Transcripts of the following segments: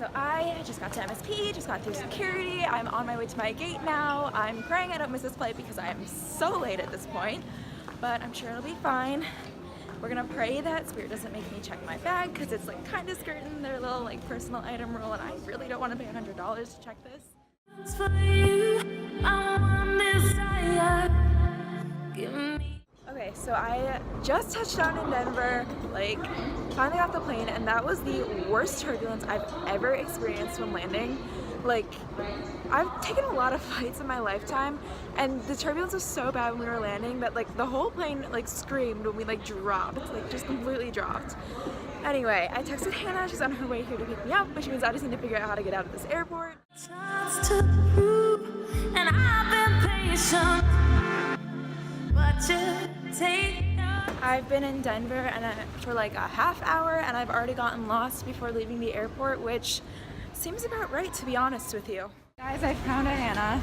So I just got to MSP, just got through security. I'm on my way to my gate now. I'm praying I don't miss this flight because I am so late at this point, but I'm sure it'll be fine. We're gonna pray that Spirit doesn't make me check my bag because it's like kind of skirting their little like personal item rule, and I really don't want to pay $100 to check this. Okay, so I just touched down in Denver, like finally off the plane, and that was the worst turbulence I've ever experienced when landing. Like, I've taken a lot of flights in my lifetime, and the turbulence was so bad when we were landing that like the whole plane like screamed when we like dropped, like just completely dropped. Anyway, I texted Hannah, she's on her way here to pick me up, which means I just need to figure out how to get out of this airport. I've been in Denver for like a half hour, and I've already gotten lost before leaving the airport, which seems about right, to be honest with you. Guys, I found a Hannah.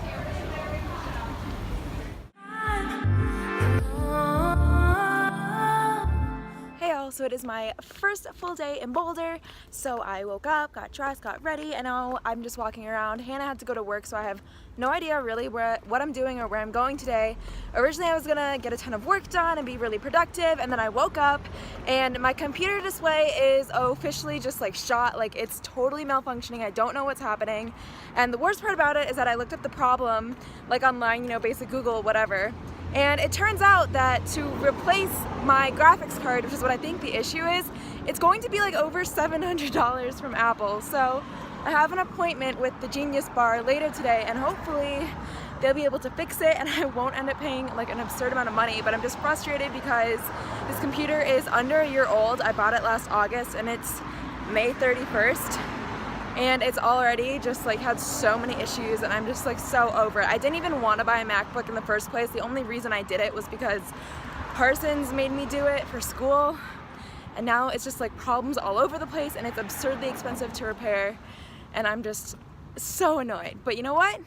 Hey all, so it is my first full day in Boulder. So I woke up, got dressed, got ready, and now I'm just walking around. Hannah had to go to work, so I have no idea really what I'm doing or where I'm going today. Originally I was gonna get a ton of work done and be really productive, and then I woke up and my computer display is officially just like shot, like it's totally malfunctioning. I don't know what's happening, and the worst part about it is that I looked up the problem like online, you know, basic Google, whatever. And it turns out that to replace my graphics card, which is what I think the issue is, it's going to be like over $700 from Apple. So I have an appointment with the Genius Bar later today, and hopefully they'll be able to fix it and I won't end up paying like an absurd amount of money. But I'm just frustrated because this computer is under a year old. I bought it last August and it's May 31st. And it's already just like had so many issues, and I'm just like so over it. I didn't even want to buy a MacBook in the first place. The only reason I did it was because Parsons made me do it for school, and now it's just like problems all over the place, and it's absurdly expensive to repair, and I'm just so annoyed. But you know what?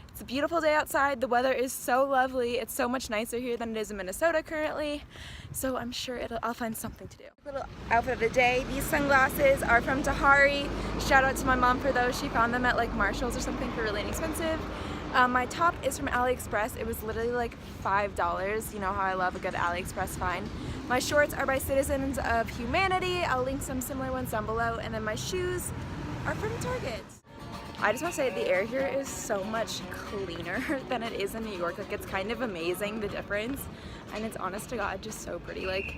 It's a beautiful day outside. The weather is so lovely. It's so much nicer here than it is in Minnesota currently. So I'm sure I'll find something to do. Little outfit of the day. These sunglasses are from Tahari. Shout out to my mom for those. She found them at like Marshall's or something for really inexpensive. My top is from AliExpress. It was literally like $5. You know how I love a good AliExpress find. My shorts are by Citizens of Humanity. I'll link some similar ones down below. And then my shoes are from Target. I just want to say the air here is so much cleaner than it is in New York. Like, it's kind of amazing, the difference, and it's honest to God just so pretty. Like,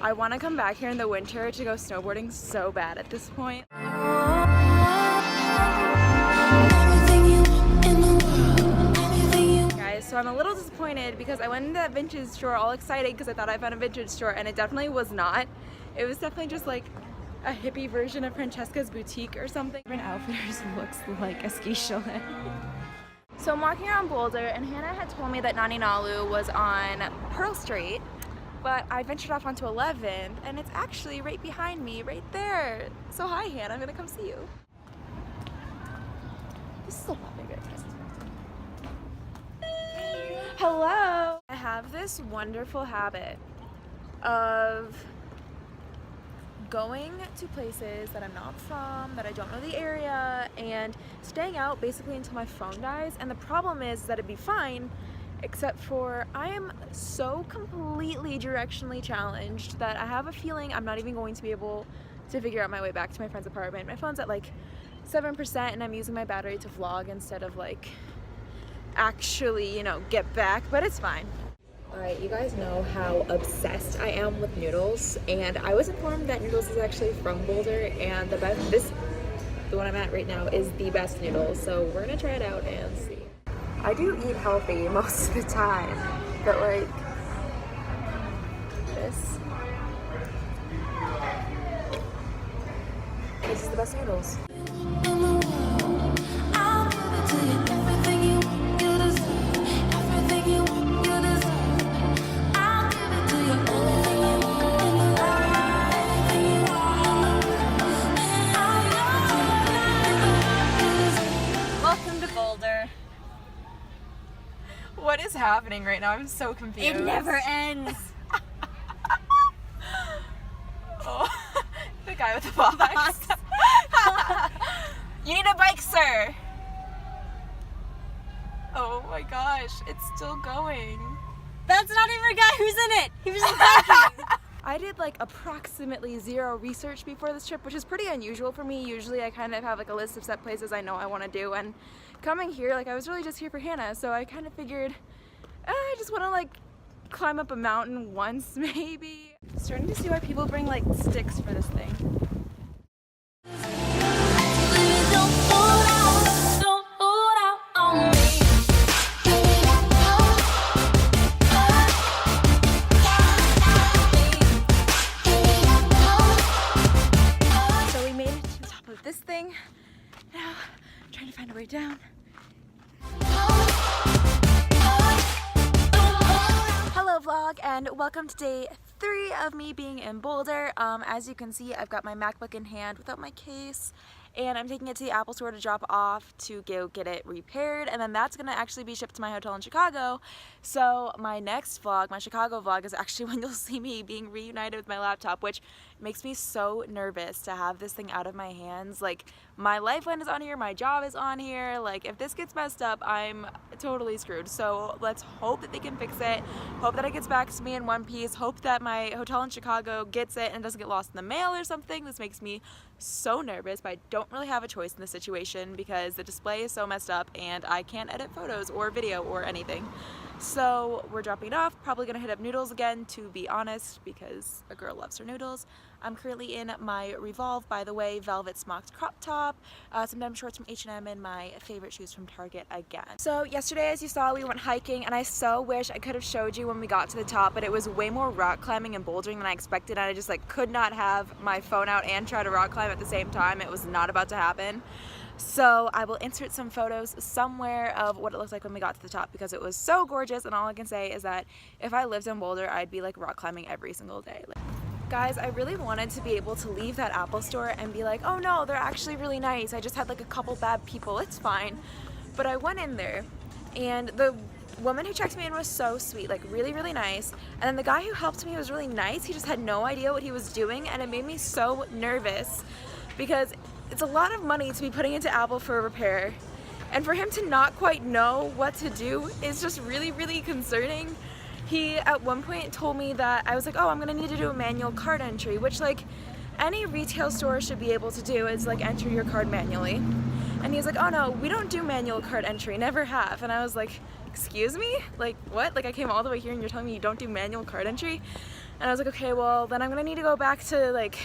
I want to come back here in the winter to go snowboarding so bad at this point. Guys, so I'm a little disappointed because I went into that vintage store all excited because I thought I found a vintage store, and it definitely was not. It was definitely just like a hippie version of Francesca's Boutique or something. Urban Outfitters looks like a ski chalet. So I'm walking around Boulder, and Hannah had told me that Nani Nalu was on Pearl Street, but I ventured off onto 11th, and it's actually right behind me, right there. So hi Hannah, I'm gonna come see you. This is a lot bigger than I expected. Hello! I have this wonderful habit of going to places that I'm not from, that I don't know the area, and staying out basically until my phone dies. And the problem is that it'd be fine, except for I am so completely directionally challenged that I have a feeling I'm not even going to be able to figure out my way back to my friend's apartment. My phone's at like 7%, and I'm using my battery to vlog instead of like actually, you know, get back, but it's fine. Alright, you guys know how obsessed I am with noodles, and I was informed that noodles is actually from Boulder, and the one I'm at right now is the best noodles, so we're gonna try it out and see. I do eat healthy most of the time, but like this is the best noodles. What is happening right now? I'm so confused. It never ends. Oh, the guy with the box. You need a bike, sir. Oh my gosh, it's still going. That's not even a guy who's in it. He was just biking. I did like approximately zero research before this trip, which is pretty unusual for me. Usually I kind of have like a list of set places I know I want to do, and coming here, like I was really just here for Hannah, so I kind of figured I just want to like climb up a mountain once maybe. Starting to see why people bring like sticks for this thing. This thing. Now, I'm trying to find a way down. Hello vlog, and welcome to day 3 of me being in Boulder. As you can see, I've got my MacBook in hand without my case, and I'm taking it to the Apple store to drop off to go get it repaired, and then that's gonna actually be shipped to my hotel in Chicago. So my next vlog, my Chicago vlog, is actually when you'll see me being reunited with my laptop, which makes me so nervous to have this thing out of my hands. Like, my lifeline is on here, my job is on here. Like, if this gets messed up, I'm totally screwed. So let's hope that they can fix it, hope that it gets back to me in one piece, hope that my hotel in Chicago gets it and doesn't get lost in the mail or something. This makes me so nervous, but I don't really have a choice in this situation because the display is so messed up and I can't edit photos or video or anything. So we're dropping it off, probably gonna hit up Noodles again, to be honest, because a girl loves her noodles. I'm currently in my Revolve, by the way, velvet smocked crop top, some denim shorts from H&M, and my favorite shoes from Target again. So yesterday, as you saw, we went hiking, and I so wish I could have showed you when we got to the top, but it was way more rock climbing and bouldering than I expected, and I just like could not have my phone out and try to rock climb at the same time. It was not about to happen. So I will insert some photos somewhere of what it looked like when we got to the top because it was so gorgeous, and all I can say is that if I lived in Boulder, I'd be like rock climbing every single day. Guys, I really wanted to be able to leave that Apple store and be like, oh no, they're actually really nice. I just had like a couple bad people, it's fine. But I went in there and the woman who checked me in was so sweet, like really, really nice. And then the guy who helped me was really nice. He just had no idea what he was doing, and it made me so nervous because it's a lot of money to be putting into Apple for a repair. And for him to not quite know what to do is just really, really concerning. He at one point told me that I was like, oh, I'm gonna need to do a manual card entry, which like any retail store should be able to do, is like enter your card manually. And he was like, oh no, we don't do manual card entry, never have. And I was like, excuse me? Like what? Like I came all the way here and you're telling me you don't do manual card entry? And I was like, okay, well then I'm gonna need to go back to like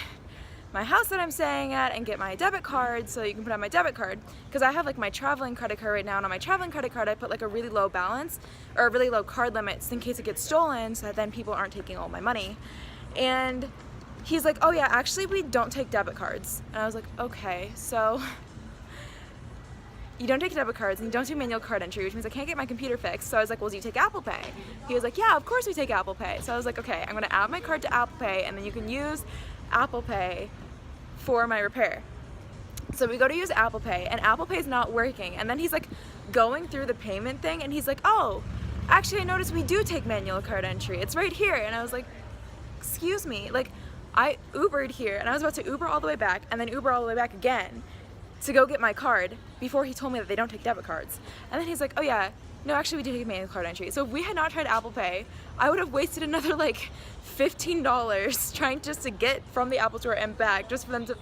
my house that I'm staying at and get my debit card so you can put on my debit card, because I have like my traveling credit card right now, and on my traveling credit card I put like a really low balance or a really low card limit in case it gets stolen, so that then people aren't taking all my money. And he's like, oh yeah, actually we don't take debit cards. And I was like, okay, so you don't take debit cards and you don't do manual card entry, which means I can't get my computer fixed. So I was like, well, do you take Apple Pay? He was like, yeah, of course we take Apple Pay. So I was like, okay, I'm gonna add my card to Apple Pay and then you can use Apple Pay for my repair. So we go to use Apple Pay and Apple Pay's not working, and then he's like going through the payment thing and he's like, oh, actually I noticed we do take manual card entry, it's right here. And I was like, excuse me, like I Ubered here and I was about to Uber all the way back and then Uber all the way back again to go get my card before he told me that they don't take debit cards. And then he's like, oh yeah, no, actually we do take manual card entry. So if we had not tried Apple Pay, I would have wasted another like $15 trying just to get from the Apple store and back just for them to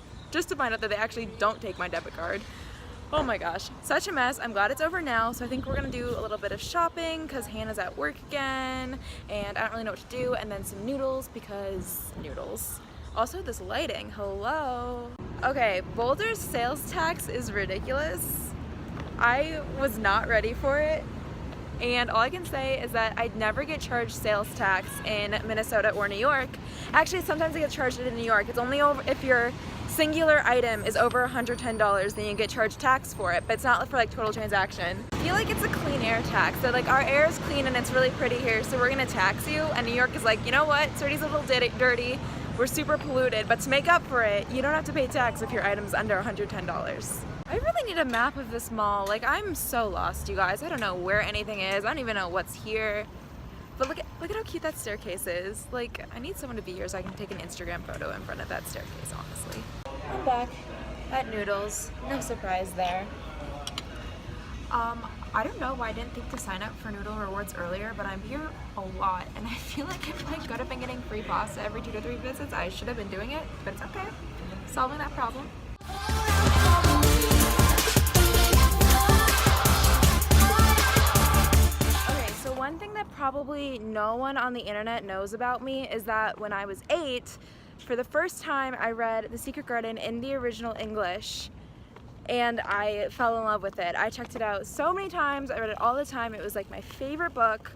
find out that they actually don't take my debit card. Oh my gosh, such a mess. I'm glad it's over now. So I think we're gonna do a little bit of shopping because Hannah's at work again and I don't really know what to do, and then some noodles because noodles. Also this lighting, hello. Okay, Boulder's sales tax is ridiculous. I was not ready for it. And all I can say is that I'd never get charged sales tax in Minnesota or New York. Actually, sometimes I get charged it in New York. It's only over if your singular item is over $110, then you get charged tax for it, but it's not for like total transaction. I feel like it's a clean air tax. So like our air is clean and it's really pretty here, so we're gonna tax you. And New York is like, you know what, Surdy's a little dirty, we're super polluted, but to make up for it, you don't have to pay tax if your item's under $110. I really need a map of this mall. Like, I'm so lost, you guys. I don't know where anything is. I don't even know what's here. But look at how cute that staircase is. Like, I need someone to be here so I can take an Instagram photo in front of that staircase, honestly. I'm back. At Noodles, no surprise there. I don't know why I didn't think to sign up for Noodle Rewards earlier, but I'm here a lot, and I feel like if I could have been getting free pasta every 2 to 3 visits, I should have been doing it, but it's okay. Solving that problem. Okay, so one thing that probably no one on the internet knows about me is that when I was 8, for the first time I read The Secret Garden in the original English, and I fell in love with it. I checked it out so many times, I read it all the time, it was like my favorite book,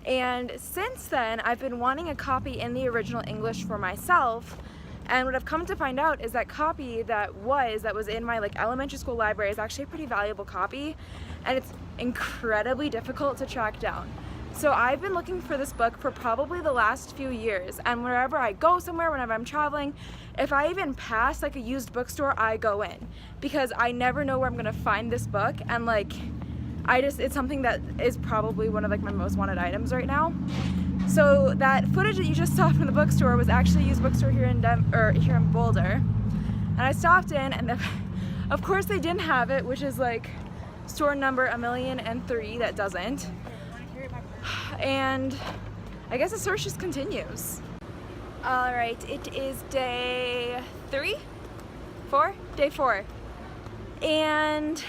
and since then I've been wanting a copy in the original English for myself, and what I've come to find out is that copy that was in my like elementary school library is actually a pretty valuable copy, and it's incredibly difficult to track down. So I've been looking for this book for probably the last few years, and wherever I go somewhere, whenever I'm traveling, if I even pass like a used bookstore, I go in, because I never know where I'm gonna find this book, and like it's something that is probably one of like my most wanted items right now. So that footage that you just saw from the bookstore was actually a used bookstore here in Boulder, and I stopped in, and of course they didn't have it, which is like store number 1,000,003 that doesn't. And I guess the search just continues. All right, it is day 4, and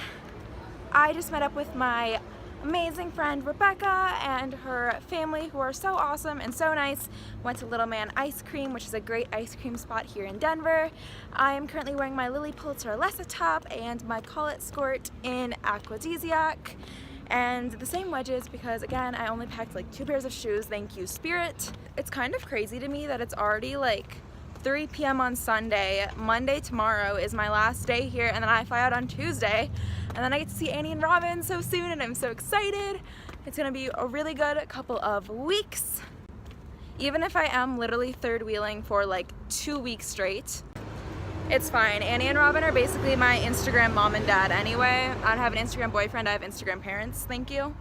I just met up with my amazing friend Rebecca and her family, who are so awesome and so nice. Went to Little Man Ice Cream, which is a great ice cream spot here in Denver. I am currently wearing my Lily Pulitzer Alessa top and my Collet skirt in Aquadesiac, and the same wedges because, again, I only packed like 2 pairs of shoes, thank you Spirit. It's kind of crazy to me that it's already like 3 p.m. on Sunday. Monday tomorrow is my last day here, and then I fly out on Tuesday, and then I get to see Annie and Robin so soon, and I'm so excited. It's gonna be a really good couple of weeks, even if I am literally third wheeling for like 2 weeks straight. It's fine. Annie and Robin are basically my Instagram mom and dad anyway. I don't have an Instagram boyfriend, I have Instagram parents. Thank you.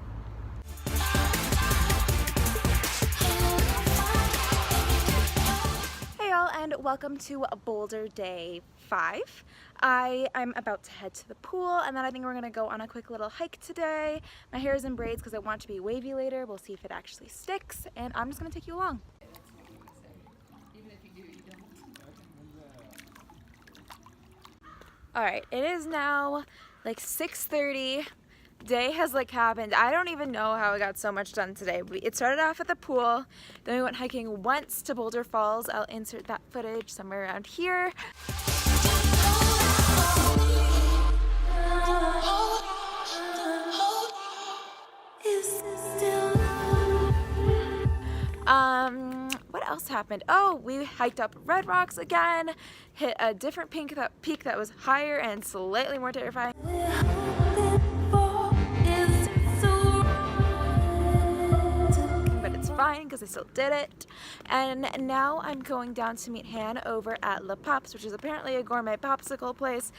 Hey y'all, and welcome to Boulder Day 5. I'm about to head to the pool, and then I think we're gonna go on a quick little hike today. My hair is in braids because I want it to be wavy later. We'll see if it actually sticks, and I'm just gonna take you along. Alright, it is now like 6:30. Day has like happened. I don't even know how I got so much done today. It started off at the pool, then we went hiking once to Boulder Falls. I'll insert that footage somewhere around here. What else happened? Oh, we hiked up Red Rocks again, hit a different peak that was higher and slightly more terrifying. But it's fine because I still did it. And now I'm going down to meet Han over at La Pops, which is apparently a gourmet popsicle place.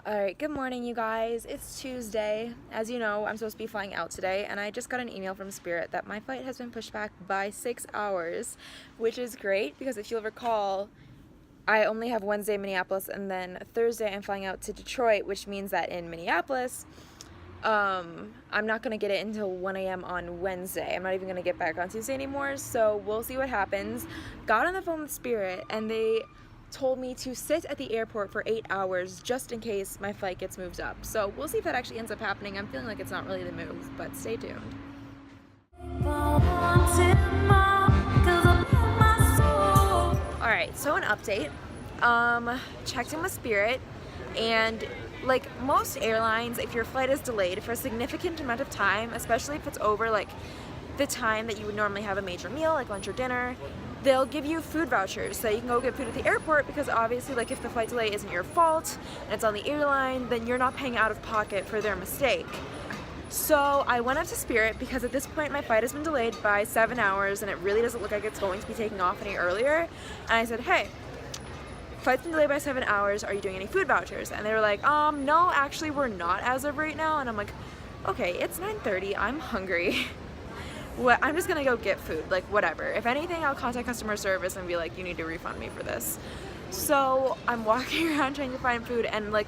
Alright, good morning you guys. It's Tuesday. As you know, I'm supposed to be flying out today, and I just got an email from Spirit that my flight has been pushed back by 6 hours, which is great because if you'll recall, I only have Wednesday in Minneapolis, and then Thursday I'm flying out to Detroit, which means that in Minneapolis, I'm not going to get it until 1 a.m. on Wednesday. I'm not even going to get back on Tuesday anymore, so we'll see what happens. Got on the phone with Spirit, and they told me to sit at the airport for 8 hours just in case my flight gets moved up. So we'll see if that actually ends up happening. I'm feeling like it's not really the move, but stay tuned. Alright, so an update. Checked in with Spirit, and like most airlines, if your flight is delayed for a significant amount of time, especially if it's over like the time that you would normally have a major meal, like lunch or dinner, they'll give you food vouchers so you can go get food at the airport, because obviously like if the flight delay isn't your fault and it's on the airline, then you're not paying out of pocket for their mistake. So I went up to Spirit because at this point my flight has been delayed by 7 hours and it really doesn't look like it's going to be taking off any earlier. And I said, hey, flight's been delayed by 7 hours, are you doing any food vouchers? And they were like, no, actually we're not as of right now. And I'm like, okay, it's 9:30, I'm hungry. I'm just gonna go get food, like whatever. If anything, I'll contact customer service and be like, you need to refund me for this. So I'm walking around trying to find food, and like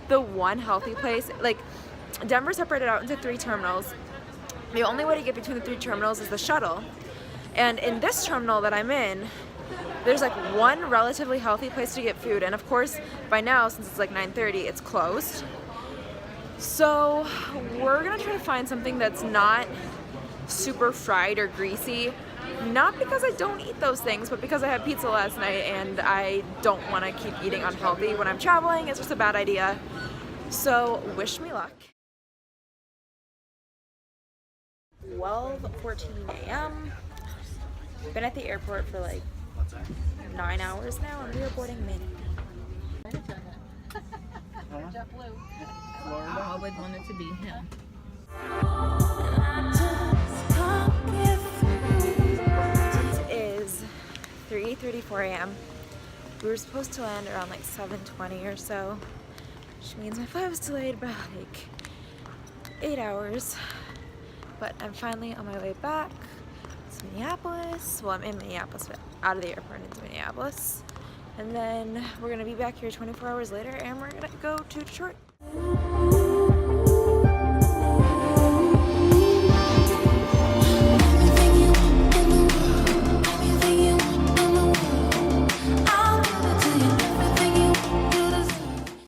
the one healthy place, like Denver's separated out into 3 terminals. The only way to get between the 3 terminals is the shuttle. And in this terminal that I'm in, there's like one relatively healthy place to get food, and of course by now, since it's like 9:30, it's closed. So we're gonna try to find something that's not super fried or greasy. Not because I don't eat those things, but because I had pizza last night and I don't want to keep eating unhealthy when I'm traveling. It's just a bad idea. So wish me luck. 12:14 a.m. Been at the airport for like 9 hours now, and we are boarding Minnie. I always wanted to be him. It is 3:34 a.m. We were supposed to land around like 7:20 or so, which means my flight was delayed by like 8 hours. But I'm finally on my way back to Minneapolis. Well, I'm in Minneapolis, but out of the airport into Minneapolis. And then we're gonna be back here 24 hours later, and we're gonna go to Detroit.